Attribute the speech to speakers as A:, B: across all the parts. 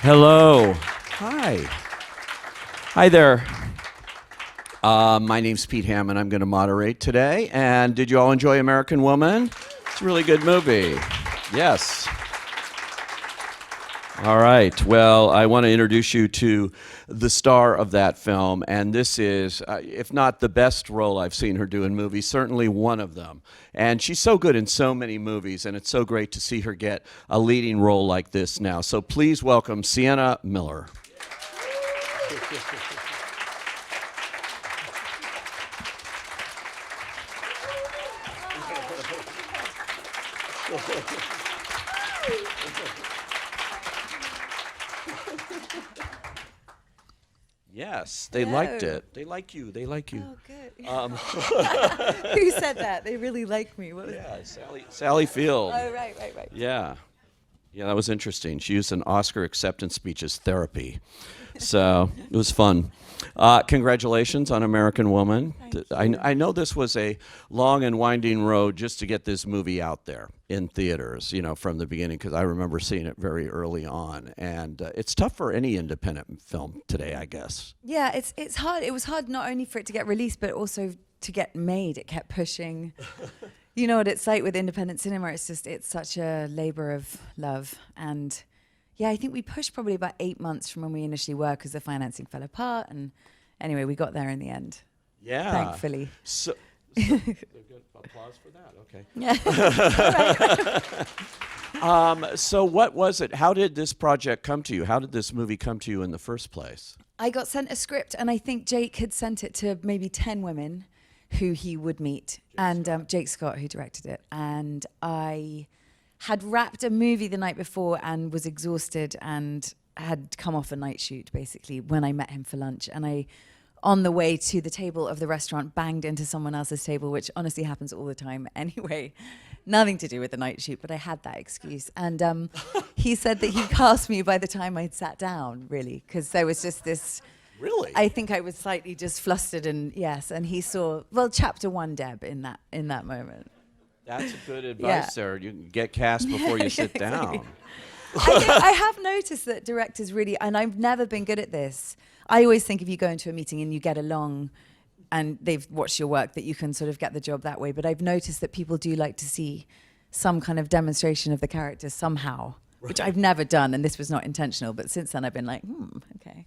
A: Hello. Hi. Hi there. My name's Pete Hammond. I'm going to moderate today. And did you all enjoy American Woman? It's a really good movie. Yes. All right. Well, I want to introduce you to the star of that film. And this is, if not the best role I've seen her do in movies, certainly one of them. And she's so good in so many movies. And it's so great to see her get a leading role like this now. So please welcome Sienna Miller. Yes, they liked it. They like you. They like you.
B: Oh, good. Who said that? They really like me. What was
A: Sally Field.
B: Oh, right.
A: Yeah. Yeah, that was interesting. She used an Oscar acceptance speech as therapy. So it was fun. Congratulations on American Woman. I know this was a long and winding road just to get this movie out there in theaters, you know, from the beginning, because I remember seeing it very early on. And it's tough for any independent film today, I guess.
B: Yeah, it's hard. It was hard not only for it to get released, but also to get made. It kept pushing. You know what it's like with independent cinema. It's such a labor of love. And yeah, I think we pushed probably about 8 months from when we initially were because the financing fell apart. And anyway, we got there in the end.
A: Yeah.
B: Thankfully.
A: So good applause for that. Okay.
B: Yeah.
A: So what was it? How did this project come to you? How did this movie come to you in the first place?
B: I got sent a script, and I think Jake had sent it to maybe 10 women who he would meet. Jake Scott, who directed it. And I had wrapped a movie the night before and was exhausted and had come off a night shoot, basically, when I met him for lunch. And I, on the way to the table of the restaurant, banged into someone else's table, which honestly happens all the time anyway. Nothing to do with the night shoot, but I had that excuse. And he said that he cast me by the time I'd sat down, really, because there was just this...
A: Really?
B: I think I was slightly just flustered, and yes, and he saw, well, chapter 1 Deb in that moment.
A: That's a good advice there. You can get cast before you sit down.
B: I have noticed that directors really, and I've never been good at this. I always think if you go into a meeting and you get along and they've watched your work, that you can sort of get the job that way. But I've noticed that people do like to see some kind of demonstration of the character somehow, which I've never done, and this was not intentional. But since then I've been like, okay.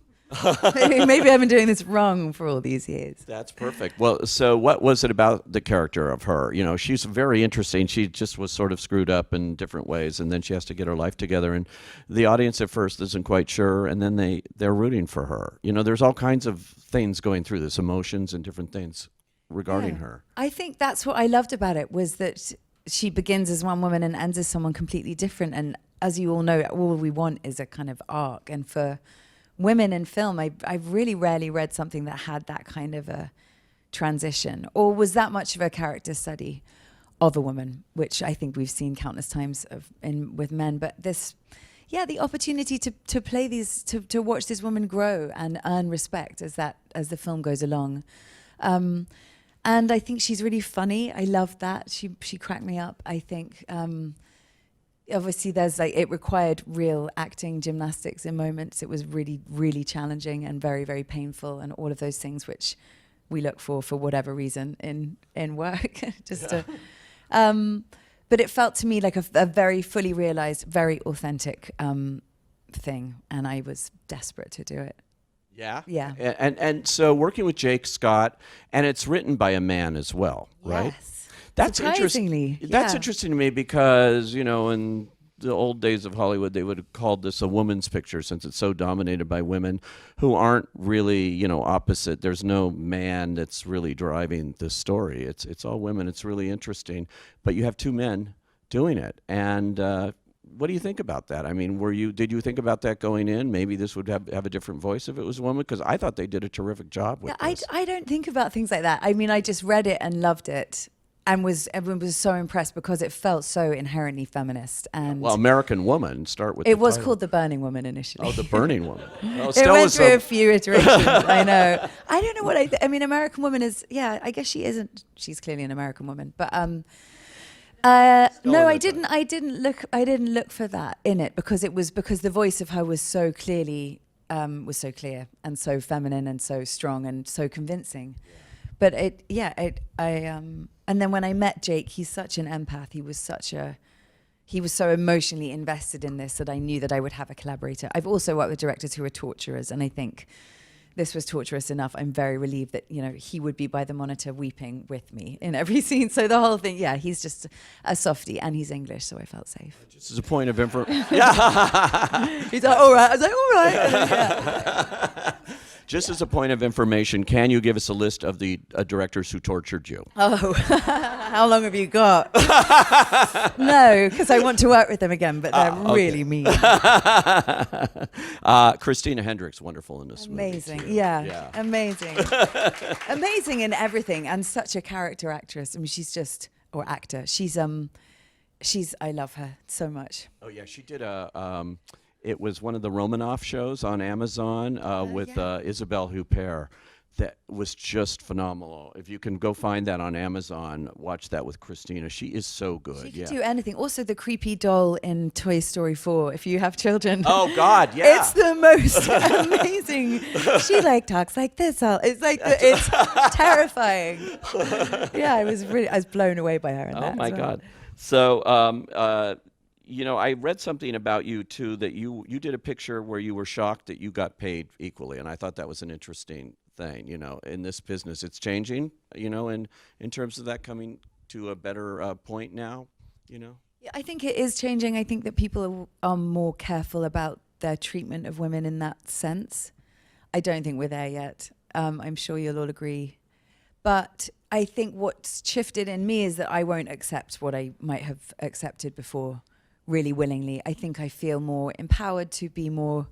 B: Maybe I've been doing this wrong for all these years.
A: That's perfect. Well, so what was it about the character of her? You know, she's very interesting. She just was sort of screwed up in different ways, and then she has to get her life together. And the audience at first isn't quite sure, and then they're rooting for her. You know, there's all kinds of things going through this, emotions and different things regarding her.
B: I think that's what I loved about it, was that she begins as one woman and ends as someone completely different. And as you all know, all we want is a kind of arc. And for women in film, I've really rarely read something that had that kind of a transition or was that much of a character study of a woman, which I think we've seen countless times with men. But this, the opportunity to play these, to watch this woman grow and earn respect as the film goes along. And I think she's really funny. I loved that. She cracked me up, I think. Obviously, it required real acting gymnastics in moments. It was really, really challenging and very, very painful, and all of those things which we look for whatever reason in work. But it felt to me like a very fully realized, very authentic thing, and I was desperate to do it.
A: Yeah?
B: Yeah.
A: And so working with Jake Scott, and it's written by a man as well, right?
B: Yes.
A: That's
B: surprisingly.
A: That's interesting to me because, you know, in the old days of Hollywood, they would have called this a woman's picture since it's so dominated by women who aren't really, you know, opposite. There's no man that's really driving the story. It's all women. It's really interesting. But you have two men doing it. And what do you think about that? I mean, did you think about that going in? Maybe this would have a different voice if it was a woman? Because I thought they did a terrific job with this.
B: I don't think about things like that. I mean, I just read it and loved it. And everyone was so impressed because it felt so inherently feminist. And
A: well, American Woman, start with
B: it was
A: title.
B: called The Burning Woman initially.
A: Oh, The Burning Woman. Well,
B: it went through a few iterations. I know. I don't know what I mean, American Woman is, I guess she isn't. She's clearly an American woman. But No, I didn't. I didn't look. I didn't look for that in it because the voice of her was so clearly was so clear and so feminine and so strong and so convincing. But and then when I met Jake, he's such an empath. He was so emotionally invested in this that I knew that I would have a collaborator. I've also worked with directors who are torturers, and I think this was torturous enough. I'm very relieved that, he would be by the monitor weeping with me in every scene. So the whole thing, he's just a softie, and he's English, so I felt safe.
A: Just as a point of information.
B: He's like, all right. I was like, all right.
A: Just as a point of information, can you give us a list of the directors who tortured you?
B: Oh, how long have you got? No, because I want to work with them again, but they're really mean.
A: Christina Hendricks, wonderful in this movie.
B: Amazing, yeah, amazing. Amazing in everything, and such a character actress. I mean, or actor. She's, I love her so much.
A: Oh, yeah, she did it was one of the Romanoff shows on Amazon with Isabelle Huppert. That was just phenomenal. If you can go find that on Amazon, watch that with Christina. She is so good.
B: She can do anything. Also, the creepy doll in Toy Story 4, if you have children.
A: Oh, God, yeah.
B: It's the most amazing. She talks like this. It's it's terrifying. Yeah, I was blown away by her in that.
A: Oh, my
B: as well.
A: God. So, I read something about you, too, that you did a picture where you were shocked that you got paid equally, and I thought that was an interesting thing. In this business, it's changing, in terms of that coming to a better point now, Yeah,
B: I think it is changing. I think that people are more careful about their treatment of women in that sense. I don't think we're there yet. I'm sure you'll all agree. But I think what's shifted in me is that I won't accept what I might have accepted before really willingly. I think I feel more empowered to be more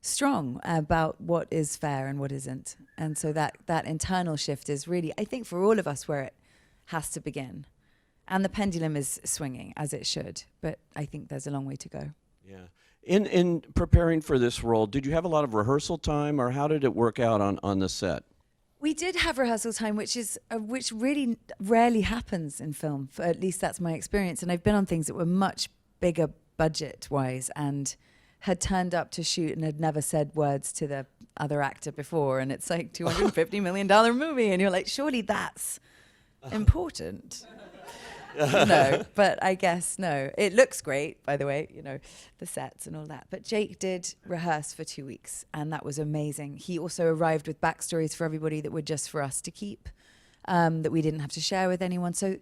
B: strong about what is fair and what isn't. And so that internal shift is really, I think, for all of us where it has to begin. And the pendulum is swinging as it should, but I think there's a long way to go.
A: Yeah. In preparing for this role, did you have a lot of rehearsal time, or how did it work out on the set?
B: We did have rehearsal time, which really rarely happens in film. At least that's my experience. And I've been on things that were much bigger budget-wise and had turned up to shoot and had never said words to the other actor before. And it's like $250 million movie. And you're like, surely that's important. No, but I guess no. It looks great, by the way, the sets and all that. But Jake did rehearse for 2 weeks, and that was amazing. He also arrived with backstories for everybody that were just for us to keep, that we didn't have to share with anyone. So,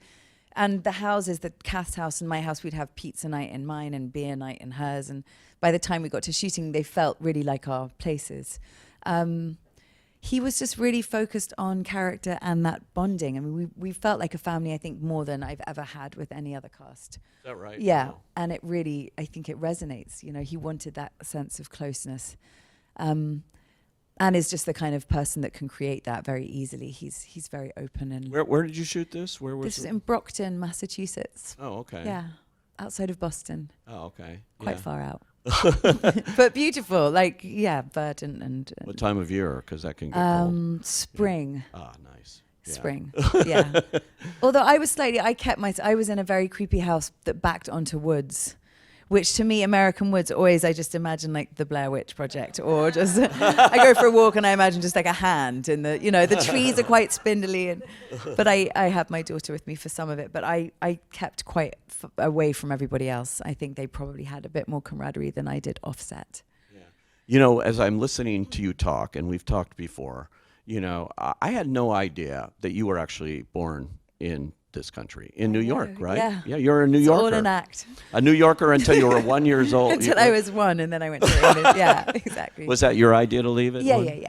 B: and the houses, the Kath's house and my house, we'd have pizza night in mine and beer night in hers. And by the time we got to shooting, they felt really like our places. He was just really focused on character and that bonding. I mean, we felt like a family, I think, more than I've ever had with any other cast.
A: Is that right?
B: Yeah,
A: Wow.
B: and it really, I think it resonates. He wanted that sense of closeness. And is just the kind of person that can create that very easily. He's very open. And
A: Where did you shoot this? Where was
B: this
A: it?
B: was in Brockton, Massachusetts.
A: Oh, okay.
B: Yeah, outside of Boston.
A: Oh, okay.
B: Quite far out. But beautiful, verdant and
A: What time of year? Because that can get cold.
B: spring.
A: Ah, nice. Yeah.
B: Spring, yeah. Although I was I was in a very creepy house that backed onto woods, which to me, American woods, always I just imagine like the Blair Witch Project, or just I go for a walk and I imagine just like a hand in the, the trees are quite spindly, but I have my daughter with me for some of it, but I kept quite away from everybody else. I think they probably had a bit more camaraderie than I did offset.
A: Yeah. As I'm listening to you talk, and we've talked before, I had no idea that you were actually born in this country, in New York, right?
B: Yeah.
A: Yeah, you're a New Yorker.
B: All an act.
A: A New Yorker until you were 1 year old.
B: Until I was 1, and then I went to England. Yeah, exactly.
A: Was that your idea to leave it?
B: Yeah.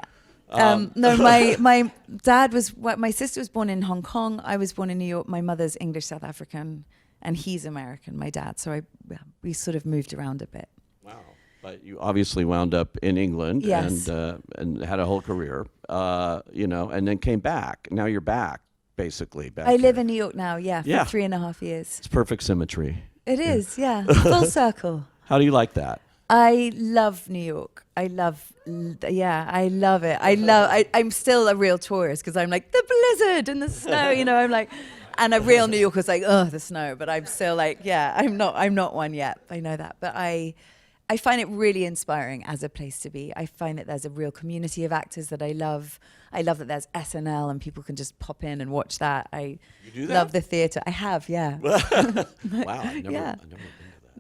B: No, my dad my sister was born in Hong Kong. I was born in New York. My mother's English South African, and he's American, my dad. So we sort of moved around a bit.
A: Wow. But you obviously wound up in England.
B: Yes.
A: and had a whole career, and then came back. Now you're back, basically.
B: I live in New York now, for 3.5 years.
A: It's perfect symmetry.
B: It is, yeah. Full circle.
A: How do you like that?
B: I love New York. I love it. I'm still a real tourist because I'm like, the blizzard and the snow, I'm like, And a real New Yorker's like, oh, the snow. But I'm still like, yeah, I'm not one yet. I know that. But I find it really inspiring as a place to be. I find that there's a real community of actors that I love. I love that there's SNL and people can just pop in and watch that.
A: You do that?
B: Love the theatre. I have, yeah.
A: Wow, I've never been to that.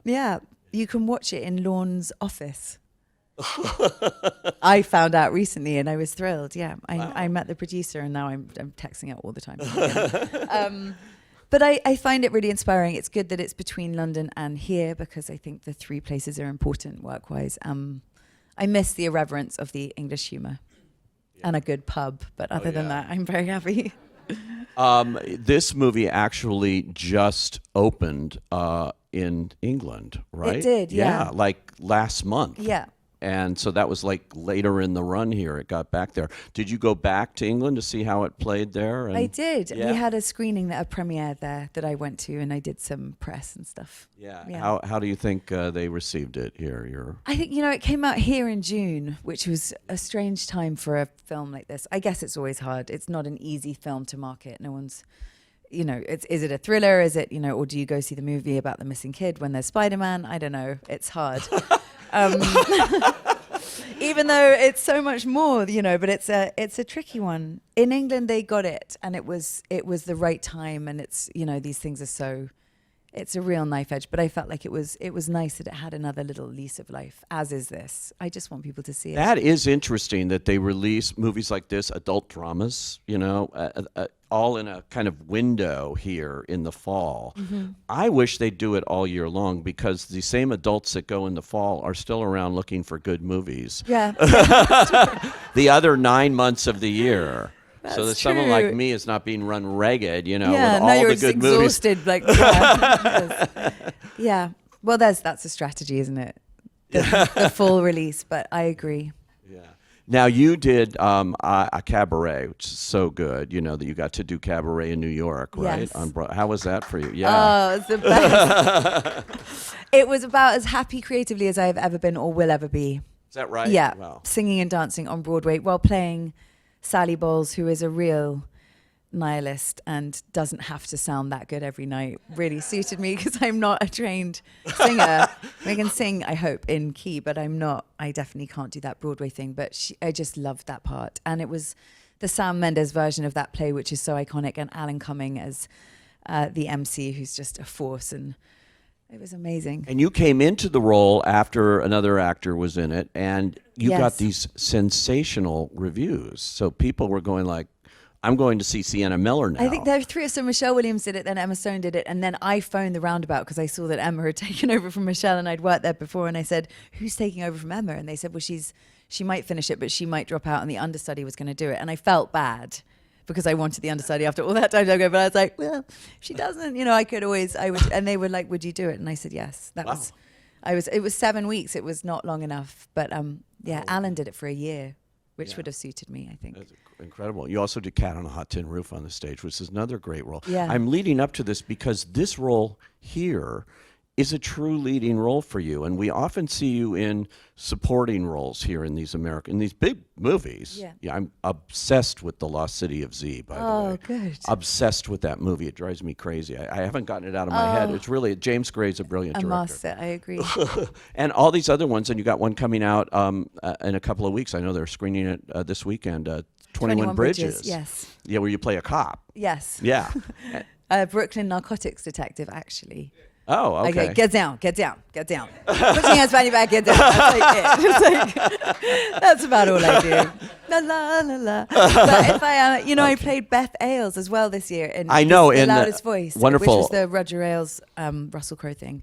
B: Yeah, you can watch it in Lorne's office. I found out recently and I was thrilled. Yeah, I met the producer and now I'm texting it all the time. But I find it really inspiring. It's good that it's between London and here because I think the three places are important work-wise. I miss the irreverence of the English humour and a good pub. But other than that, I'm very happy.
A: This movie actually just opened in England, right?
B: It did, yeah.
A: Like last month.
B: Yeah.
A: And so that was like later in the run here. It got back there. Did you go back to England to see how it played there? And
B: I did.
A: Yeah.
B: We had a screening, a premiere there that I went to, and I did some press and stuff.
A: Yeah. How do you think they received it here?
B: I think, it came out here in June, which was a strange time for a film like this. I guess it's always hard. It's not an easy film to market. No one's, is it a thriller? Is it, or do you go see the movie about the missing kid when there's Spider-Man? I don't know. It's hard. Even though it's so much more, but it's a tricky one. In England, they got it, and it was the right time, and it's these things are it's a real knife edge. But I felt like it was nice that it had another little lease of life, as is this. I just want people to see it.
A: That is interesting that they release movies like this, adult dramas, all in a kind of window here in the fall. Mm-hmm. I wish they'd do it all year long because the same adults that go in the fall are still around looking for good movies.
B: Yeah.
A: The other 9 months of the year.
B: That's
A: so that
B: true.
A: Someone like me is not being run ragged, with
B: now
A: all
B: you're
A: the good
B: exhausted,
A: movies.
B: Yeah. Well, that's a strategy, isn't it? The full release, but I agree.
A: Yeah. Now you did a Cabaret, which is so good. That you got to do Cabaret in New York, right?
B: Yes.
A: How was that for you? Yeah.
B: Oh, it's the best. It was about as happy creatively as I've ever been or will ever be.
A: Is that right?
B: Yeah.
A: Wow.
B: Singing and dancing on Broadway while playing Sally Bowles, who is a real nihilist and doesn't have to sound that good every night, really suited me because I'm not a trained singer. I can sing, I hope, in key, but I definitely can't do that Broadway thing. But I just loved that part. And it was the Sam Mendes version of that play, which is so iconic, and Alan Cumming as the MC, who's just a force. And it was amazing.
A: And you came into the role after another actor was in it, and you got these sensational reviews. So people were going like, I'm going to see Sienna Miller now.
B: I think there were three. So Michelle Williams did it, then Emma Stone did it, and then I phoned the Roundabout because I saw that Emma had taken over from Michelle, and I'd worked there before, and I said, who's taking over from Emma? And they said, well, she might finish it, but she might drop out, and the understudy was going to do it. And I felt bad because I wanted the understudy after all that time to go, but I was like, well, if she doesn't, I would, and they were like, would you do it? And I said, yes. It was 7 weeks. It was not long enough, but Alan did it for a year, which would have suited me, I think.
A: That's incredible. You also did Cat on a Hot Tin Roof on the stage, which is another great role.
B: Yeah.
A: I'm leading up to this because this role here is a true leading role for you, and we often see you in supporting roles here in these big movies. Yeah, I'm obsessed with The Lost City of Z, by the way.
B: Oh, good.
A: Obsessed with that movie. It drives me crazy. I haven't gotten it out of my head. It's really, James Gray's a brilliant director.
B: Master, I agree.
A: And all these other ones, and you got one coming out in a couple of weeks. I know they're screening it this weekend, 21 Bridges.
B: Yes.
A: Yeah, where you play a cop.
B: Yes.
A: Yeah.
B: Brooklyn narcotics detective, actually.
A: Oh, okay.
B: Get down. Put your hands behind your back, get down. That's like it. It's like, that's about all I do. La la la la. But if I played Beth Ailes as well this year in The Loudest Voice,
A: wonderful,
B: which was the Roger Ailes, Russell Crowe thing.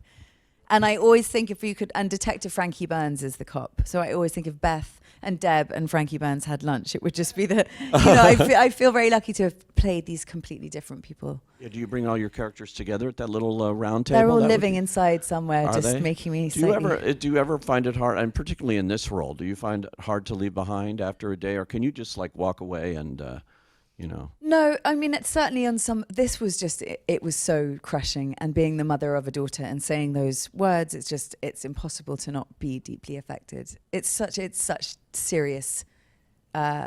B: And I always think Detective Frankie Burns is the cop. So I always think if Beth and Deb and Frankie Burns had lunch, it would just be I feel very lucky to have played these completely different people.
A: Yeah, do you bring all your characters together at that little round table?
B: They're all living inside somewhere, making me
A: do you ever find it hard, and particularly in this role, do you find it hard to leave behind after a day, or can you just like walk away and
B: No, I mean, it's certainly on some, this was just, it was so crushing, and being the mother of a daughter and saying those words, it's impossible to not be deeply affected. It's such serious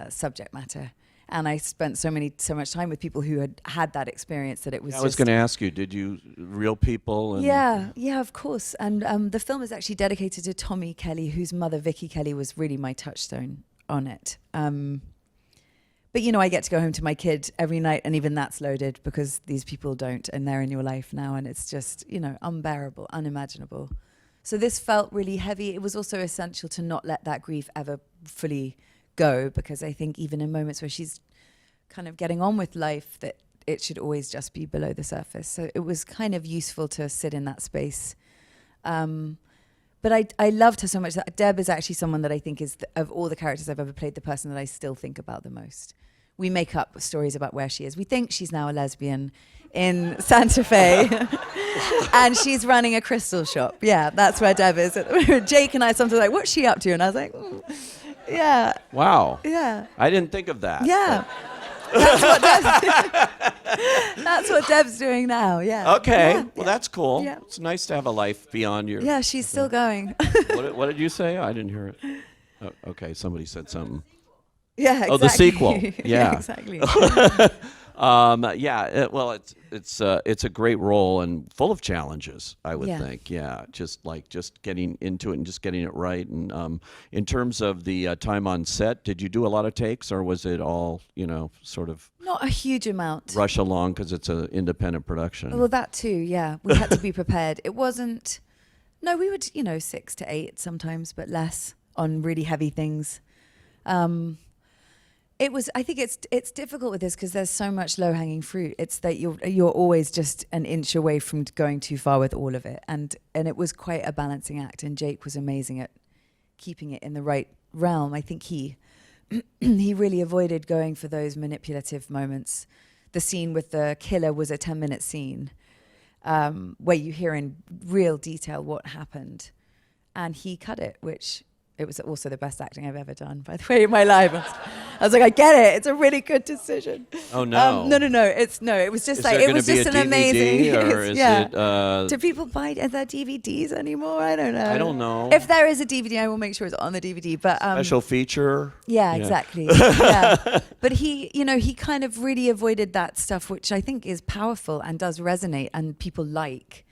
B: subject matter. And I spent so much time with people who had that experience that it was
A: I was going to ask you, did you real people? And
B: yeah, of course. And the film is actually dedicated to Tommy Kelly, whose mother, Vicky Kelly, was really my touchstone on it. But, you know, I get to go home to my kid every night, and even that's loaded because these people don't, and they're in your life now, and it's just, you know, unbearable, unimaginable. So this felt really heavy. It was also essential to not let that grief ever fully go, because I think even in moments where she's kind of getting on with life, that it should always just be below the surface. So it was kind of useful to sit in that space. But I loved her so much. That Deb is actually someone that I think is, of all the characters I've ever played, the person that I still think about the most. We make up stories about where she is. We think she's now a lesbian in Santa Fe. And she's running a crystal shop. Yeah, that's where Deb is. Jake and I sometimes like, what's she up to? And I was like, yeah.
A: Wow.
B: Yeah.
A: I didn't think of that.
B: Yeah. That's what Deb's doing now. Yeah.
A: Okay.
B: Yeah,
A: Well, that's cool.
B: Yeah.
A: It's nice to have a life beyond your.
B: Yeah, she's still going.
A: What did you say? I didn't hear it. Oh, okay, somebody said something.
B: Yeah. Exactly.
A: Oh, the sequel. Yeah.
B: Exactly.
A: Well, it's a great role and full of challenges, I would
B: Yeah.
A: think. Yeah, just getting into it and just getting it right. And in terms of the time on set, did you do a lot of takes, or was it all, you know, sort of
B: Not a huge amount.
A: rush along because it's an independent production?
B: Well, that too, yeah. We had to be prepared. It wasn't... No, we would, 6 to 8 sometimes, but less on really heavy things. It was... I think it's difficult with this because there's so much low-hanging fruit. It's that you're always just an inch away from going too far with all of it. And it was quite a balancing act, and Jake was amazing at keeping it in the right realm. I think he really avoided going for those manipulative moments. The scene with the killer was a 10-minute scene where you hear in real detail what happened. And he cut it, which it was also the best acting I've ever done, by the way, in my life. I was like, I get it. It's a really good decision.
A: Oh, no.
B: No. It was just
A: It was just
B: an
A: DVD,
B: amazing...
A: or is it...
B: Do people buy their DVDs anymore? I don't know.
A: I don't know.
B: If there is a DVD, I will make sure it's on the DVD. But
A: Special feature?
B: Yeah, exactly. Yeah. But he kind of really avoided that stuff, which I think is powerful and does resonate and people like,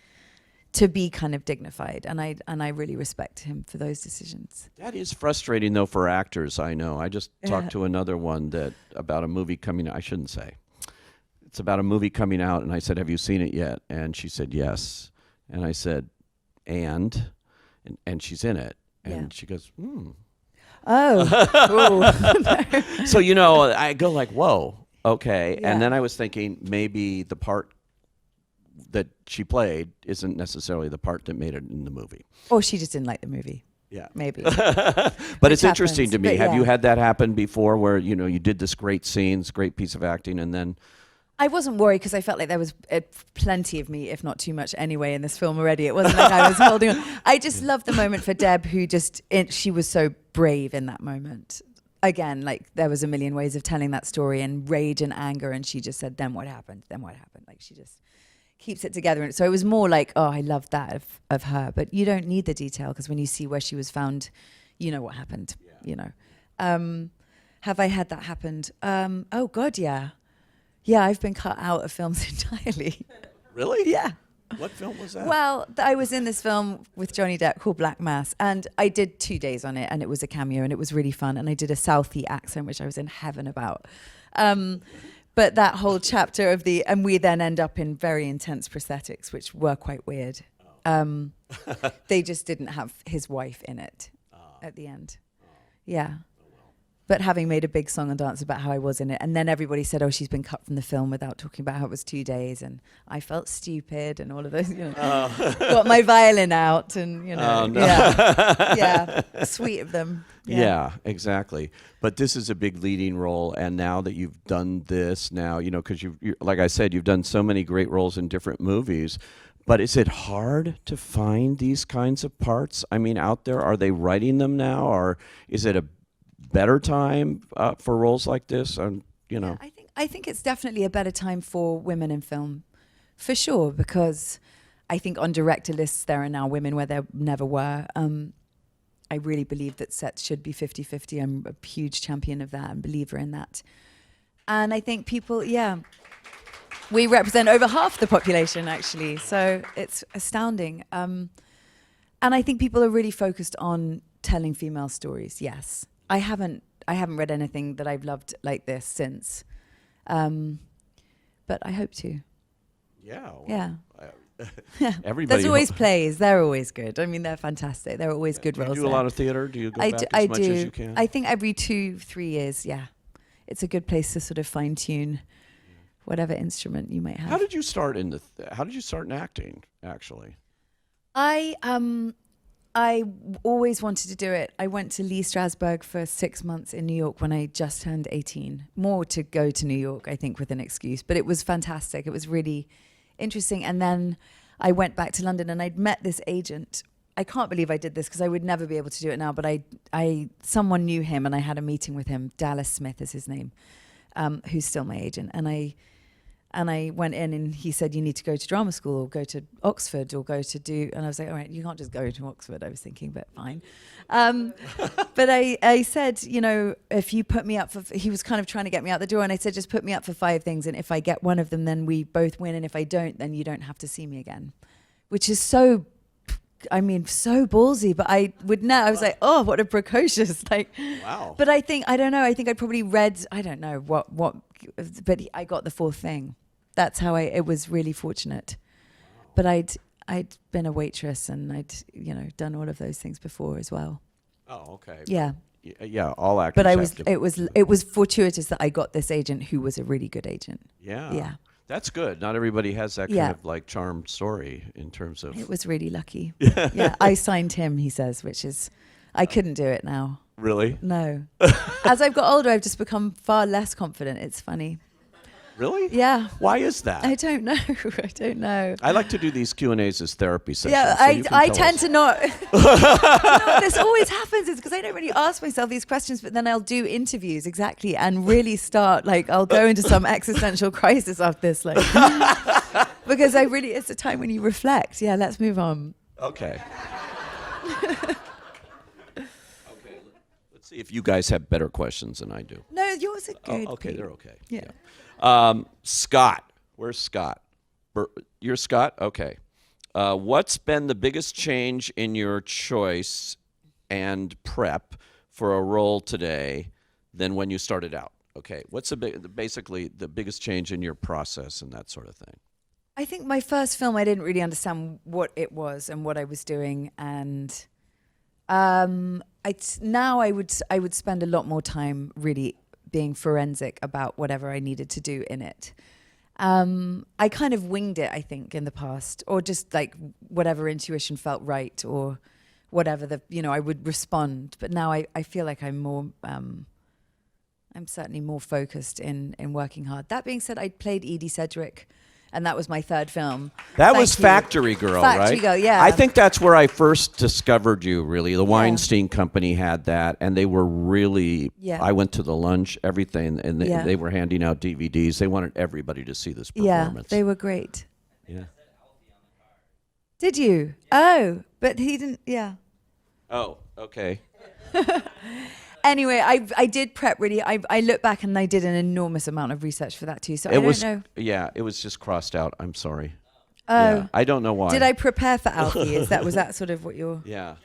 B: to be kind of dignified. And I really respect him for those decisions.
A: That is frustrating, though, for actors, I know. I just talked to another one about a movie coming out. I shouldn't say. It's about a movie coming out, and I said, have you seen it yet? And she said, yes. And I said, and she's in it. And she goes,
B: Oh.
A: So, I go like, whoa, okay. Yeah. And then I was thinking maybe the part that she played isn't necessarily the part that made it in the movie.
B: Or she just didn't like the movie.
A: Yeah.
B: Maybe.
A: But it's interesting to me.
B: But
A: have you had that happen before where, you did this great scenes, great piece of acting, and then...
B: I wasn't worried because I felt like there was plenty of me, if not too much anyway, in this film already. It wasn't like I was holding on. I just loved the moment for Deb, who she was so brave in that moment. Again, like there was a million ways of telling that story, and rage and anger, and she just said, then what happened? Like she just keeps it together. And so it was more like, oh, I loved that of her. But you don't need the detail because when you see where she was found, you know what happened, Have I had that happened? Oh, God, yeah. Yeah, I've been cut out of films entirely.
A: Really?
B: Yeah.
A: What film was that?
B: Well, I was in this film with Johnny Depp called Black Mass, and I did 2 days on it, and it was a cameo, and it was really fun, and I did a Southie accent, which I was in heaven about. But that whole chapter and we then end up in very intense prosthetics, which were quite weird. They just didn't have his wife in it at the end. Yeah. But having made a big song and dance about how I was in it, and then everybody said, oh, she's been cut from the film without talking about how it was 2 days, and I felt stupid and all of those, got my violin out and,
A: Oh, no.
B: Yeah, sweet of them.
A: Yeah, exactly. But this is a big leading role, and now that you've done this because like I said, you've done so many great roles in different movies, but is it hard to find these kinds of parts? I mean, out there, are they writing them now, or is it a better time for roles like this?
B: Yeah, I think it's definitely a better time for women in film, for sure, because I think on director lists there are now women where there never were. I really believe that sets should be 50-50. I'm a huge champion of that and believer in that. And I think people, we represent over half the population, actually. So it's astounding. And I think people are really focused on telling female stories. Yes, I haven't read anything that I've loved like this since, but I hope to.
A: Yeah. Well,
B: Yeah.
A: Everybody.
B: There's always plays. They're always good. I mean, they're fantastic. They're always good
A: Do you
B: roles.
A: do a lot of theater? Do you go back as much as you can?
B: I think every 2-3 years. Yeah, it's a good place to sort of fine tune whatever instrument you might have.
A: How did you start in How did you start in acting? Actually,
B: I always wanted to do it. I went to Lee Strasberg for 6 months in New York when I just turned 18. More to go to New York, I think, with an excuse. But it was fantastic. It was really interesting. And then I went back to London and I'd met this agent. I can't believe I did this because I would never be able to do it now. But someone knew him and I had a meeting with him. Dallas Smith is his name, who's still my agent. And I went in and he said, you need to go to drama school or go to Oxford or go to do... And I was like, all right, you can't just go to Oxford. I was thinking, but fine. But I said, you know, if you put me up for... He was kind of trying to get me out the door. And I said, just put me up for 5 things. And if I get one of them, then we both win. And if I don't, then you don't have to see me again. Which is so... I mean, so ballsy. But I would know. I was like, oh, what a precocious...
A: Wow.
B: But I think... I don't know. I think I probably read... I don't know what... But I got the 4th thing. That's how it was really fortunate. But I'd been a waitress and I'd, you know, done all of those things before as well.
A: Oh, okay.
B: Yeah.
A: Yeah, all actors.
B: But it was fortuitous that I got this agent who was a really good agent.
A: Yeah.
B: Yeah.
A: That's good. Not everybody has that kind of like charmed story in terms of...
B: It was really lucky. Yeah. I signed him, he says, which is... I couldn't do it now.
A: Really?
B: No. As I've got older, I've just become far less confident. It's funny.
A: Really?
B: Yeah.
A: Why is that?
B: I don't know. I don't know.
A: I like to do these Q&As as therapy sessions.
B: Yeah,
A: so
B: I tend to not. No, this always happens. It's because I don't really ask myself these questions, but then I'll do interviews exactly and really start I'll go into some existential crisis after this, because it's a time when you reflect. Yeah, let's move on.
A: Okay. Let's see if you guys have better questions than I do.
B: No, yours are good.
A: Oh, okay,
B: Pete.
A: they're okay.
B: Yeah.
A: Scott. Where's Scott? You're Scott? Okay. What's been the biggest change in your choice and prep for a role today than when you started out? Okay. What's basically the biggest change in your process and that sort of thing?
B: I think my first film, I didn't really understand what it was and what I was doing, and now I would spend a lot more time really being forensic about whatever I needed to do in it. I kind of winged it, I think, in the past, or just whatever intuition felt right, or whatever I would respond. But now I feel like I'm more, I'm certainly more focused in working hard. That being said, I played Edie Sedgwick, and that was my 3rd film.
A: That was Factory Girl, right?
B: Factory Girl, yeah.
A: I think that's where I first discovered you, really. The Weinstein Company had that, and they were really...
B: Yeah.
A: I went to the lunch, everything, and they were handing out DVDs. They wanted everybody to see this performance.
B: Yeah, they were great.
A: Yeah.
B: Did you? Oh, but he didn't... Yeah.
A: Oh, okay.
B: Anyway, I did prep really. I look back and I did an enormous amount of research for that too. So I don't know.
A: Yeah, it was just crossed out. I'm sorry.
B: Oh.
A: Yeah, I don't know why.
B: Did I prepare for Alfie? Was that sort of what you're...
A: Yeah.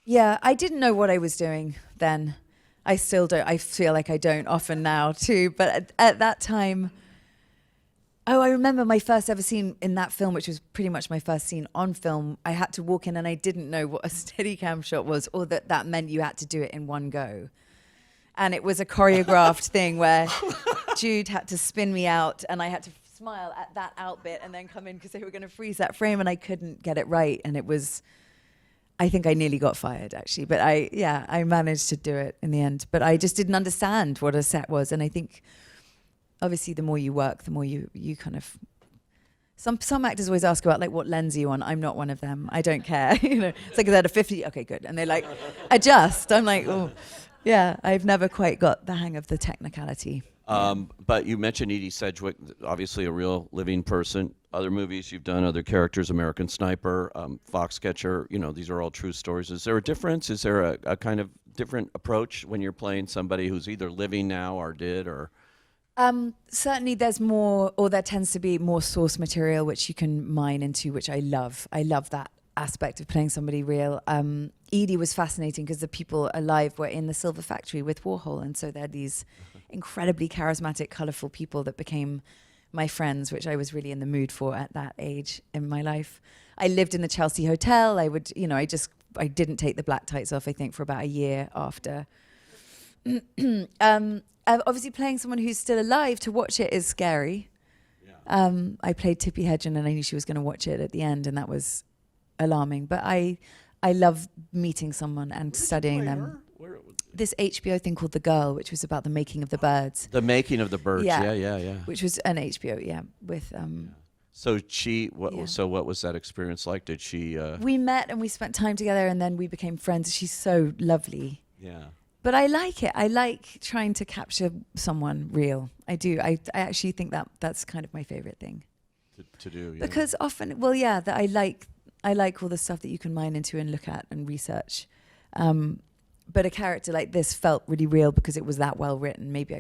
B: Yeah, I didn't know what I was doing then. I still don't. I feel like I don't often now too. But at that time... Oh, I remember my first ever scene in that film, which was pretty much my first scene on film. I had to walk in and I didn't know what a Steadicam shot was, or that meant you had to do it in one go. And it was a choreographed thing where Jude had to spin me out and I had to smile at that out bit and then come in because they were going to freeze that frame and I couldn't get it right. And it was, I think I nearly got fired actually. But I managed to do it in the end. But I just didn't understand what a set was. And I think... Obviously, the more you work, the more you kind of... Some actors always ask about, what lens are you on? I'm not one of them. I don't care. It's like, is that a 50? Okay, good. And they adjust. I'm like, oh, yeah, I've never quite got the hang of the technicality.
A: But you mentioned Edie Sedgwick, obviously a real living person. Other movies you've done, other characters, American Sniper, Foxcatcher, these are all true stories. Is there a difference? Is there a kind of different approach when you're playing somebody who's either living now or did or?
B: Certainly there's more, or there tends to be more source material which you can mine into, which I love. I love that aspect of playing somebody real. Edie was fascinating because the people alive were in the Silver Factory with Warhol, and so they're these incredibly charismatic, colourful people that became my friends, which I was really in the mood for at that age in my life. I lived in the Chelsea Hotel. I would, I didn't take the black tights off, I think, for about a year after. Obviously playing someone who's still alive, to watch it is scary. Yeah. I played Tippi Hedren and I knew she was going to watch it at the end, and that was alarming. But I love meeting someone and studying them. This HBO thing called The Girl, which was about the making of the birds.
A: The making of the birds, yeah.
B: Which was an HBO, with...
A: So so what was that experience like? Did she...
B: We met and we spent time together, and then we became friends. She's so lovely.
A: Yeah.
B: But I like it. I like trying to capture someone real. I do. I actually think that's kind of my favorite thing
A: to do. Yeah.
B: Because often, that I like all the stuff that you can mine into and look at and research. But a character like this felt really real because it was that well written. Maybe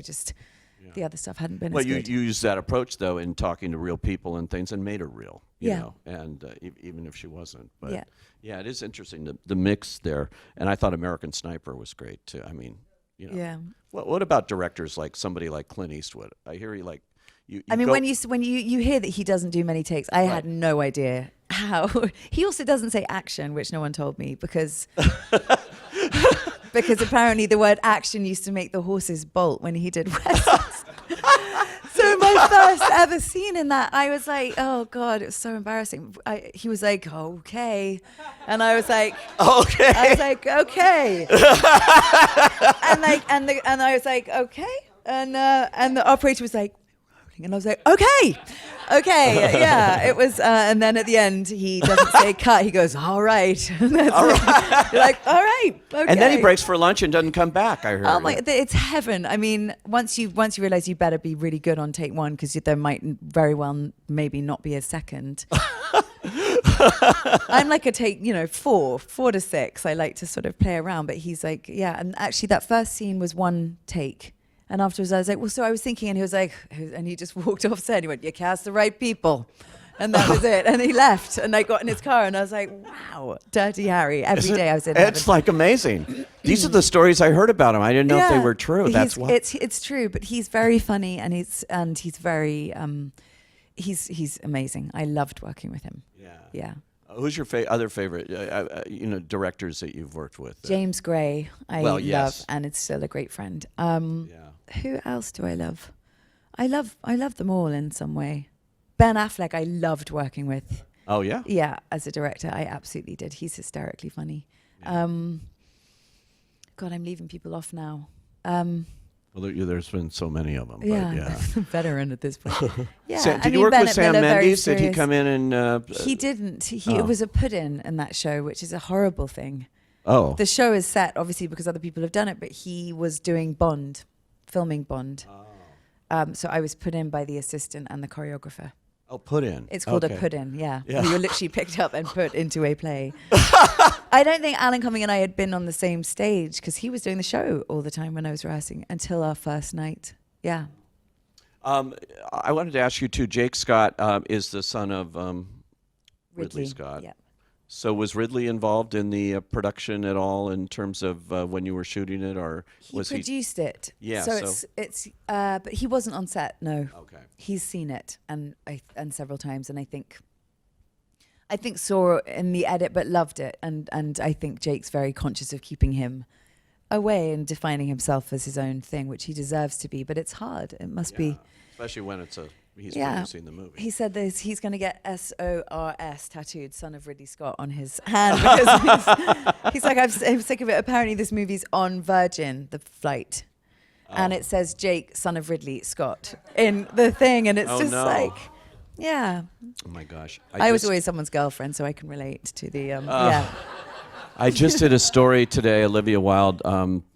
B: the other stuff hadn't been as good.
A: You used that approach, though, in talking to real people and things and made her real, you know, and even if she wasn't. But yeah, it is interesting, the mix there. And I thought American Sniper was great, too. I mean,
B: Yeah.
A: What about directors like somebody like Clint Eastwood? I hear he like...
B: when you hear that he doesn't do many takes, I had no idea how. He also doesn't say action, which no one told me, because... because apparently the word action used to make the horses bolt when he did westerns. So my first ever scene in that, I was like, oh God, it was so embarrassing. He was like, okay. And I was like, okay. I was like, okay. and I was like, okay. And the operator was like, and I was like, okay, yeah. It was, and then at the end, he doesn't say cut. He goes, all right. And that's
A: all right.
B: You're like, all right, okay.
A: And then he breaks for lunch and doesn't come back, I heard.
B: Oh my, it's heaven. I mean, once you realize you better be really good on take one, because there might very well maybe not be a second. I'm like a take, 4 to 6. I like to sort of play around, but he's like, yeah. And actually that first scene was one take. And afterwards I was like, well, so I was thinking, and he was like, and he just walked off set. He went, you cast the right people. And that was it. And he left, and I got in his car, and I was like, wow, Dirty Harry. Every day I was in heaven.
A: It's like amazing. These are the stories I heard about him. I didn't know if they were true. That's why.
B: It's true, but he's very funny, and he's very, he's amazing. I loved working with him. Yeah.
A: Who's your other favorite, directors that you've worked with?
B: James Gray, I love, and it's still a great friend. Who else do I love? I love them all in some way. Ben Affleck, I loved working with.
A: Oh yeah.
B: Yeah, as a director, I absolutely did. He's hysterically funny. Yeah. God, I'm leaving people off now.
A: Well, there's been so many of them.
B: Yeah, veteran at this point. Yeah.
A: Did you work with Sam Mendes? Did he come in and...
B: He didn't. It was a put-in that show, which is a horrible thing.
A: Oh.
B: The show is set, obviously, because other people have done it, but he was doing Bond, filming Bond. Oh. So I was put in by the assistant and the choreographer.
A: Oh, put in.
B: It's called a put in, yeah. You were literally picked up and put into a play. I don't think Alan Cumming and I had been on the same stage, because he was doing the show all the time when I was rehearsing, until our first night. Yeah.
A: I wanted to ask you too. Jake Scott is the son of Ridley Scott. Yeah. So was Ridley involved in the production at all in terms of when you were shooting it, or was he
B: produced it?
A: Yeah.
B: So it's but he wasn't on set. No.
A: Okay.
B: He's seen it and several times, and I think saw it in the edit but loved it, and I think Jake's very conscious of keeping him away and defining himself as his own thing, which he deserves to be. But it's hard. It must be,
A: especially when he's producing the movie.
B: He said this. He's going to get SORS tattooed, son of Ridley Scott, on his hand, because he's like, I'm sick of it. Apparently, this movie's on Virgin, the flight, and it says Jake, son of Ridley Scott, in the thing, and it's like, yeah.
A: Oh my gosh!
B: I was always someone's girlfriend, so I can relate to the yeah.
A: I just did a story today, Olivia Wilde,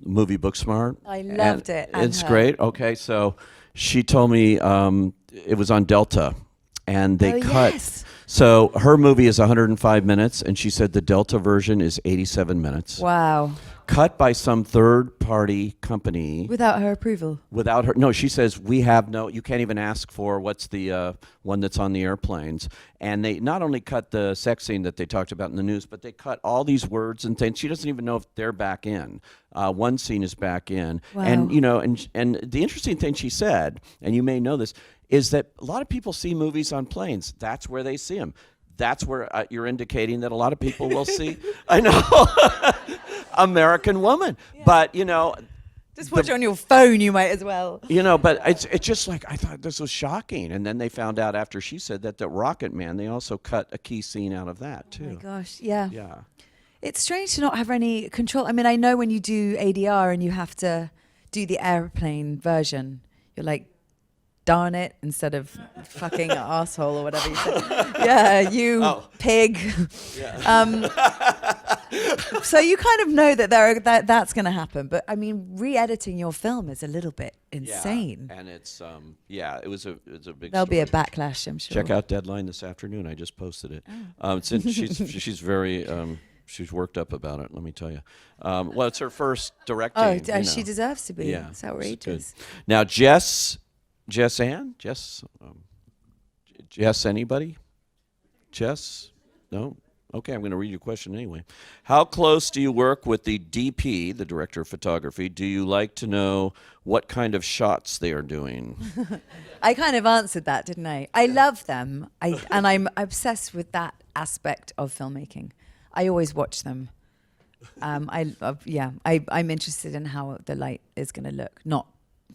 A: movie Booksmart.
B: I loved it.
A: It's great. Okay, so she told me it was on Delta, and they cut.
B: Yes.
A: So her movie is 105 minutes, and she said the Delta version is 87 minutes.
B: Wow.
A: Cut by some third-party company.
B: Without her approval.
A: Without her. No, she says, we have no, you can't even ask for what's the one that's on the airplanes. And they not only cut the sex scene that they talked about in the news, but they cut all these words and things. She doesn't even know if they're back in. One scene is back in.
B: Wow.
A: And, you know, and the interesting thing she said, and you may know this, is that a lot of people see movies on planes. That's where they see them. That's where you're indicating that a lot of people will see, I know, American Woman. Yeah. But, you know.
B: Just watch it on your phone, you might as well.
A: You know, but it's just like, I thought this was shocking. And then they found out after she said that Rocket Man, they also cut a key scene out of that, too.
B: Oh, my gosh, yeah.
A: Yeah.
B: It's strange to not have any control. I mean, I know when you do ADR and you have to do the airplane version, you're like, darn it, instead of fucking asshole or whatever you said. Yeah, you pig. Yeah. So you kind of know that that's going to happen. But I mean, re-editing your film is a little bit insane.
A: Yeah, and it's it was a big.
B: There'll
A: story.
B: be a backlash, I'm sure.
A: Check out Deadline this afternoon. I just posted it. She's very she's worked up about it. Let me tell you. Well, it's her first directing.
B: Oh, she deserves to be.
A: Yeah,
B: it's outrageous.
A: Now, Jess, anybody? Jess? No? Okay, I'm going to read your question anyway. How close do you work with the DP, the director of photography? Do you like to know what kind of shots they are doing?
B: I kind of answered that, didn't I? I love them. And I'm obsessed with that aspect of filmmaking. I always watch them. I'm interested in how the light is going to look, not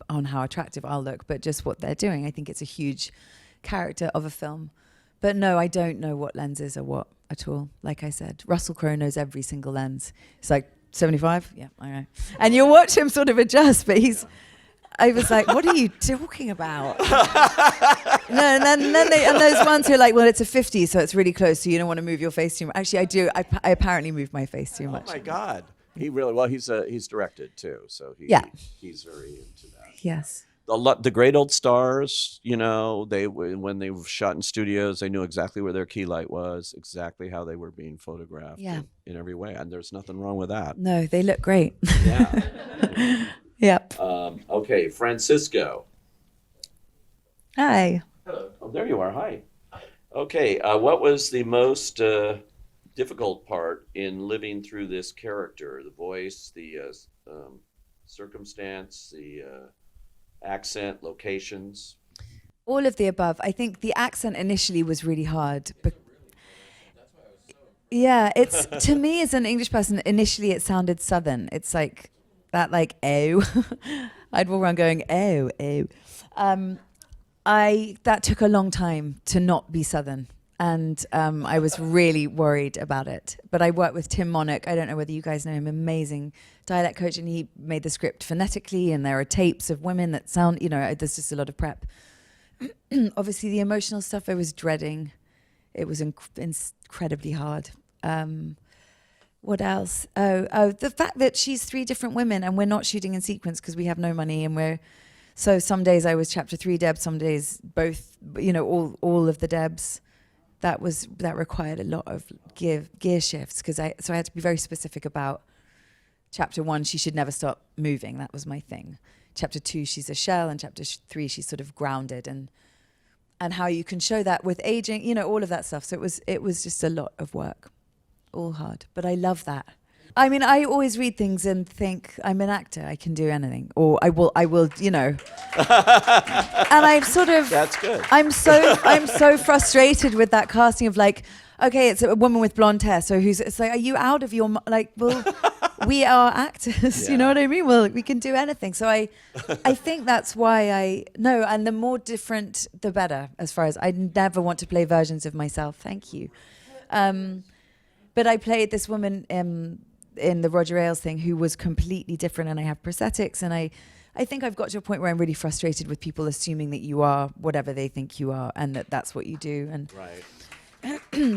B: on how attractive I'll look, but just what they're doing. I think it's a huge character of a film. But no, I don't know what lenses are what at all. Like I said, Russell Crowe knows every single lens. It's like 75? Yeah, I know. And you'll watch him sort of adjust, but I was like, what are you talking about? No, and then those ones who are like, well, it's a 50, so it's really close, so you don't want to move your face too much. Actually, I do. I apparently move my face too much.
A: Oh my God. He really, he's directed too, so he's very into that.
B: Yes.
A: The great old stars, you know, when they shot in studios, they knew exactly where their key light was, exactly how they were being photographed in every way. And there's nothing wrong with that.
B: No, they look great.
A: Yeah.
B: Yep.
A: Okay, Francisco.
B: Hi.
A: Hello. Oh, there you are. Hi. Okay, what was the most difficult part in living through this character? The voice, the circumstance, the accent, locations?
B: All of the above. I think the accent initially was really hard. Yeah, it's to me as an English person, initially it sounded Southern. It's like that, like, oh. I'd walk around going, oh. That took a long time to not be Southern. And I was really worried about it. But I worked with Tim Monach. I don't know whether you guys know him, amazing dialect coach. And he made the script phonetically. And there are tapes of women that sound, you know, there's just a lot of prep. Obviously, the emotional stuff I was dreading. It was incredibly hard. What else? Oh, the fact that she's 3 different women and we're not shooting in sequence because we have no money and so some days I was chapter 3 Deb, some days both, you know, all of the Debs. That required a lot of gear shifts because I had to be very specific about chapter 1. She should never stop moving. That was my thing. Chapter 2, she's a shell, and chapter 3, she's sort of grounded, and how you can show that with aging, you know, all of that stuff. So it was just a lot of work, all hard. But I love that. I mean, I always read things and think I'm an actor. I can do anything, or I will, you know. And I'm sort of.
A: That's good.
B: I'm so frustrated with that casting of like, okay, it's a woman with blonde hair. So it's like, are you out of your like? Well, we are actors. Yeah. You know what I mean? Well, we can do anything. So I think that's why and the more different, the better. As far as I never want to play versions of myself. Thank you. But I played this woman in the Roger Ailes thing who was completely different, and I have prosthetics, and I think I've got to a point where I'm really frustrated with people assuming that you are whatever they think you are and that's what you do. And
A: right.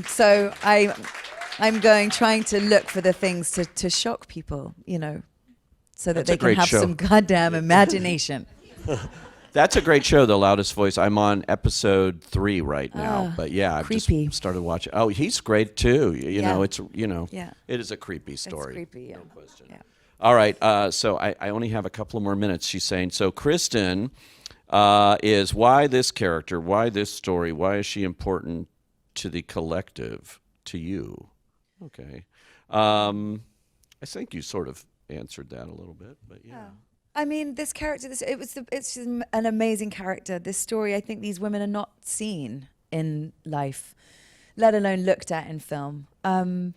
B: So I'm trying to look for the things to shock people, you know, so that they can have some goddamn imagination.
A: That's a great show, The Loudest Voice. I'm on episode 3 right now, but yeah, I've
B: creepy.
A: just started watching. Oh, he's great too. You know, it's
B: Yeah.
A: it is a creepy story.
B: It's creepy, yeah.
A: No question.
B: Yeah.
A: All right, so I only have a couple of more minutes. She's saying, so Kristen is why this character, why this story, why is she important to the collective, to you? Okay, I think you sort of answered that a little bit, but yeah.
B: I mean, this character, it's an amazing character. This story, I think these women are not seen in life, let alone looked at in film. And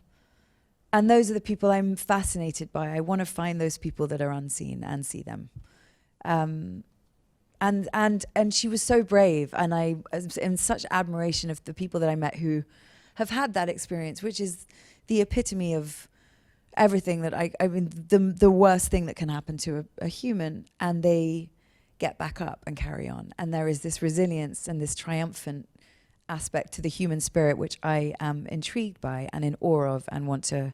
B: those are the people I'm fascinated by. I want to find those people that are unseen and see them. And she was so brave, and I was in such admiration of the people that I met who have had that experience, which is the epitome of everything that I mean, the worst thing that can happen to a human, and they get back up and carry on. And there is this resilience and this triumphant aspect to the human spirit, which I am intrigued by and in awe of and want to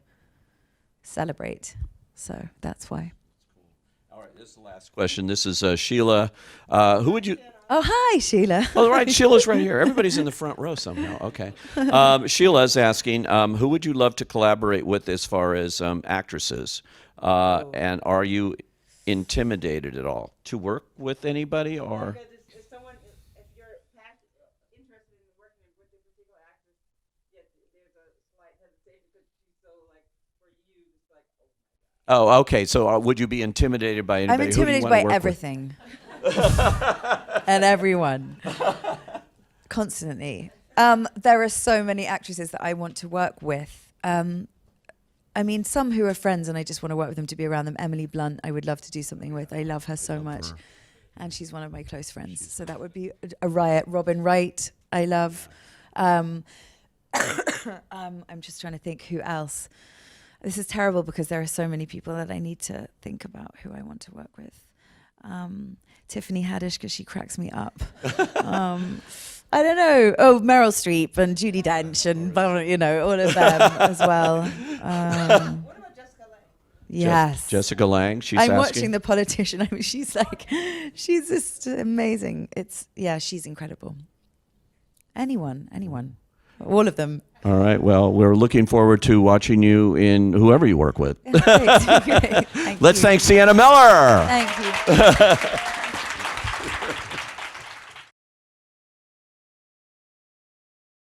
B: celebrate. So that's why.
A: All right, this is the last question. This is Sheila. Who would you...
B: Oh, hi, Sheila.
A: Oh, right, Sheila's right here. Everybody's in the front row somehow. Okay. Sheila's asking, who would you love to collaborate with as far as actresses? And are you intimidated at all to work with anybody, or?
C: If you're interested in working with a particular actress, yet there's a slight hesitation because she's so like, for you, it's like, oh my God.
A: Oh, okay. So would you be intimidated by anybody?
B: I'm intimidated
A: Who do you
B: by
A: wanna work
B: everything. And everyone. Constantly. There are so many actresses that I want to work with. I mean, some who are friends and I just want to work with them, to be around them. Emily Blunt, I would love to do something with. I love her so much. And she's one of my close friends. So that would be a riot. Robin Wright, I love. I'm just trying to think who else. This is terrible because there are so many people that I need to think about who I want to work with. Tiffany Haddish, because she cracks me up. I don't know. Oh, Meryl Streep and Judi Dench and, you know, all of them as well.
C: What about Jessica Lange?
B: Yes.
A: Jessica Lange, she's
B: I'm
A: asking.
B: watching The Politician. I mean, she's just amazing. She's incredible. Anyone. All of them.
A: All right. Well, we're looking forward to watching you in whoever you work with.
B: Great. Thank
A: Let's
B: you.
A: thank Sienna Miller.
B: Thank you.